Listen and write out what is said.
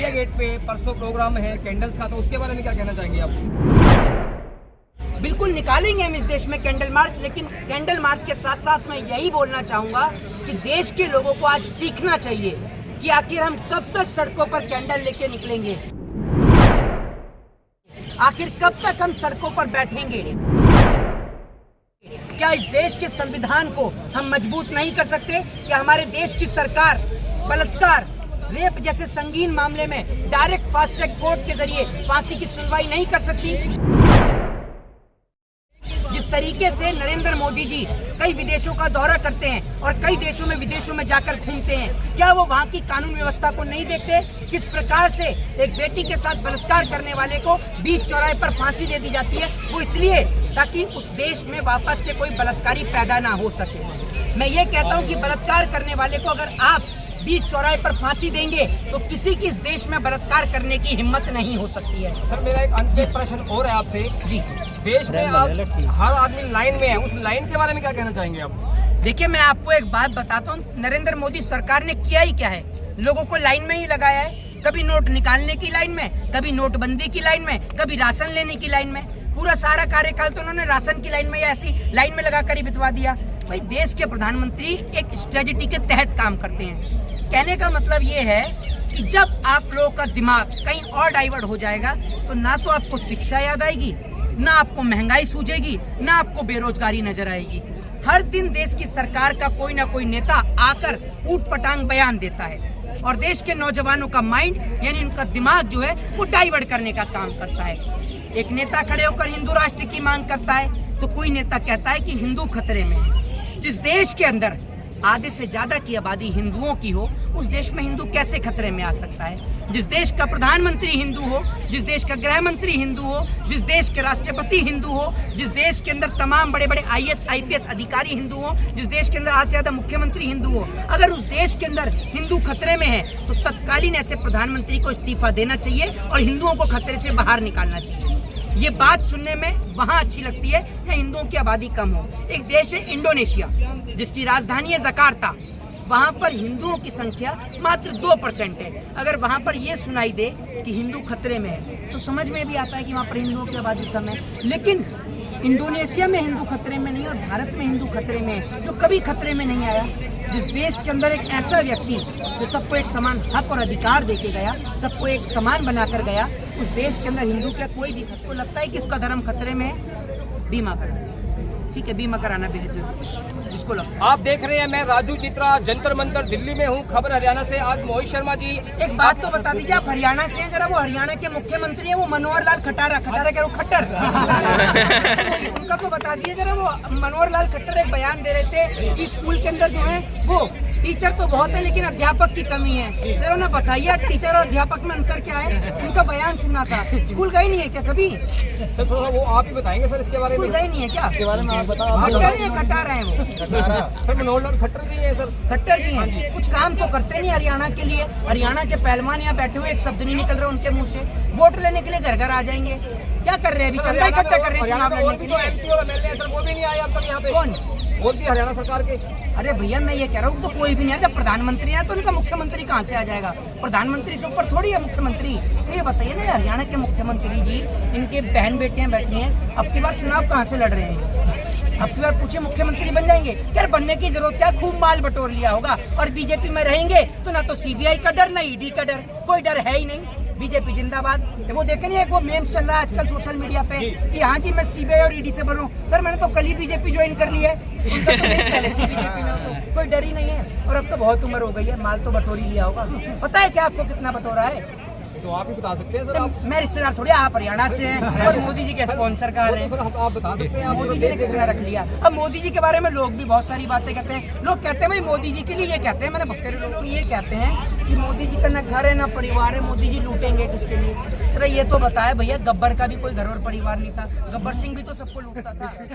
India gate पे परसों programme है कैंडल्स का, तो उसके बारे में क्या कहना चाहेंगे आप? बिल्कुल निकालेंगे हम इस देश में कैंडल मार्च, लेकिन कैंडल मार्च के साथ साथ मैं यही बोलना चाहूंगा कि देश के लोगों को आज सीखना चाहिए कि आखिर हम कब तक सड़कों पर कैंडल लेके निकलेंगे, आखिर कब तक हम सड़कों पर बैठेंगे। क्या इस देश के संविधान को हम मजबूत नहीं कर सकते? क्या हमारे देश की सरकार बलात्कार, रेप जैसे संगीन मामले में डायरेक्ट फास्ट ट्रैक कोर्ट के जरिए फांसी की सुनवाई नहीं कर सकती? जिस तरीके से नरेंद्र मोदी जी कई विदेशों का दौरा करते हैं और कई देशों में विदेशों में जाकर घूमते हैं, क्या वो वहाँ की कानून व्यवस्था को नहीं देखते? किस प्रकार से एक बेटी के साथ बलात्कार करने वाले को बीच चौराहे पर फांसी दे दी जाती है? वो इसलिए ताकि उस देश में वापस से कोई बलात्कारी पैदा ना हो सके। मैं ये कहता हूँ कि बलात्कार करने वाले को अगर आप बीच चौराहे पर फांसी देंगे तो किसी की इस देश में बलात्कार करने की हिम्मत नहीं हो सकती है। सर मेरा एक अंतिम प्रश्न और है आपसे जी, देश में आज हर आदमी लाइन में है, उस लाइन के बारे में क्या कहना चाहेंगे आप? देखिए, मैं आपको एक बात बताता हूँ, नरेंद्र मोदी सरकार ने किया ही क्या है, लोगों को लाइन में ही लगाया है। कभी नोट निकालने की लाइन में, कभी नोटबंदी की लाइन में, कभी राशन लेने की लाइन में। पूरा सारा कार्यकाल तो उन्होंने राशन की लाइन में या ऐसी लाइन में लगाकर ही बितवा दिया। भाई, देश के प्रधानमंत्री एक स्ट्रेटजी के तहत काम करते हैं। कहने का मतलब ये है कि जब आप लोगों का दिमाग कहीं और डाइवर्ट हो जाएगा तो ना तो आपको शिक्षा याद आएगी, ना आपको महंगाई सूझेगी, ना आपको बेरोजगारी नजर आएगी। हर दिन देश की सरकार का कोई ना कोई नेता आकर ऊटपटांग बयान देता है और देश के नौजवानों का माइंड यानी उनका दिमाग जो है वो डाइवर्ट करने का काम करता है। एक नेता खड़े होकर हिंदू राष्ट्र की मांग करता है तो कोई नेता कहता है कि हिंदू खतरे में है। जिस देश के अंदर आधे से ज्यादा की आबादी हिंदुओं की हो, उस देश में हिंदू कैसे खतरे में आ सकता है? जिस देश का प्रधानमंत्री हिंदू हो, जिस देश का गृह मंत्री हिंदू हो, जिस देश के राष्ट्रपति हिंदू हो, जिस देश के अंदर तमाम बड़े बड़े IAS IPS अधिकारी हिंदू हो, जिस देश के अंदर आधे से ज्यादा मुख्यमंत्री हिंदू हो, अगर उस देश के अंदर हिंदू खतरे में है तो तत्कालीन ऐसे प्रधानमंत्री को इस्तीफा देना चाहिए और हिंदुओं को खतरे से बाहर निकालना चाहिए। ये बात सुनने में वहाँ अच्छी लगती है या हिंदुओं की आबादी कम हो। एक देश है इंडोनेशिया जिसकी राजधानी है जकार्ता, वहाँ पर हिंदुओं की संख्या मात्र 2% है। अगर वहाँ पर ये सुनाई दे कि हिंदू खतरे में है तो समझ में भी आता है कि वहाँ पर हिंदुओं की आबादी कम है। लेकिन इंडोनेशिया में हिंदू खतरे में नहीं और भारत में हिंदू खतरे में है, जो कभी खतरे में नहीं आया। जिस देश के अंदर एक ऐसा व्यक्ति जो सबको एक समान हक और अधिकार देके गया, सबको एक समान बनाकर गया, उस देश के अंदर हिंदू क्या कोई भी उसको लगता है कि उसका धर्म खतरे में है, बीमा करा। ठीक है, बीमा कराना बेहद जरूरी जिसको लगता है। आप देख रहे हैं, मैं राजू चित्रा जंतर मंतर दिल्ली में हूँ। खबर हरियाणा से आज मोहित शर्मा जी। एक बात तो बता दीजिए, आप हरियाणा से हैं, जरा वो हरियाणा के मुख्यमंत्री हैं वो मनोहर लाल खट्टर कह रहा हूँ खट्टर उनका तो बता दीजिए जरा। वो मनोहर लाल खट्टर एक बयान दे रहे थे कि स्कूल के अंदर जो है वो टीचर तो बहुत है लेकिन अध्यापक की कमी है। जरा उन्हें बताइए टीचर और अध्यापक में अंतर क्या है? उनका बयान सुनना था। स्कूल गए नहीं है क्या कभी? सर थोड़ा वो आप ही बताएंगे सर इसके बारे में। स्कूल गए नहीं है क्या? इसके बारे में आप बताओ। खट्टर रहे हैं वो। सर मनोहर लाल खट्टर जी हैं सर। खट्टर जी हैं, कुछ काम तो करते नहीं हरियाणा के लिए। हरियाणा के पहलवान यहाँ बैठे हुए, एक शब्द नहीं निकल रहा उनके मुंह से। वोट लेने के लिए घर घर आ जाएंगे। क्या कर रहे हैं अभी? चंदा इकट्ठा कर रहे हैं चुनाव लड़ने के लिए। MP और MLA सर वो भी नहीं आए अब तक यहाँ पे। कौन? और भी हरियाणा सरकार के। अरे भैया, मैं ये कह रहा हूँ तो कोई भी नहीं है। जब प्रधानमंत्री है तो उनका मुख्यमंत्री कहाँ से आ जाएगा? प्रधानमंत्री से ऊपर थोड़ी है मुख्यमंत्री। तो ये बताइए ना, हरियाणा के मुख्यमंत्री जी, इनके बहन बेटियां बैठी हैं, अब की बार चुनाव कहाँ से लड़ रहे हैं? अब की बार पूछे मुख्यमंत्री बन जाएंगे? यार बनने की जरूरत क्या, खूब माल बटोर लिया होगा। और बीजेपी में रहेंगे तो ना तो CBI का डर, ना ED का डर, कोई डर है ही नहीं। बीजेपी जिंदाबाद। वो देखे नहीं, एक वो मेम्स चल रहा है आजकल सोशल मीडिया पे कि हाँ जी मैं CBI और ED से बोल रहा हूँ। सर मैंने तो कल ही बीजेपी ज्वाइन कर लिया है। उनका तो नहीं, पहले से बीजेपी में तो कोई डर ही नहीं है। और अब तो बहुत उम्र हो गई है, माल तो बटोरी लिया होगा। पता है क्या आपको कितना बटोरा है? तो आप ही बता सकते हैं सर। मैं रिश्तेदार थोड़ी, आप हरियाणा से हैं और मोदी जी के स्पॉन्सर कार हैं। सर आप बता सकते हैं, मोदी जी ने कितना रख लिया। अब मोदी जी के बारे में लोग भी बहुत सारी बातें कहते हैं। लोग कहते हैं भाई मोदी जी के लिए ये कहते हैं, मैंने बहुत सारे लोग ये कहते हैं कि मोदी जी का ना घर है ना परिवार है, मोदी जी लूटेंगे किसके लिए? सर ये तो बताया भैया, गब्बर का भी कोई घर और परिवार नहीं था। गब्बर सिंह भी तो सबको लूटता था।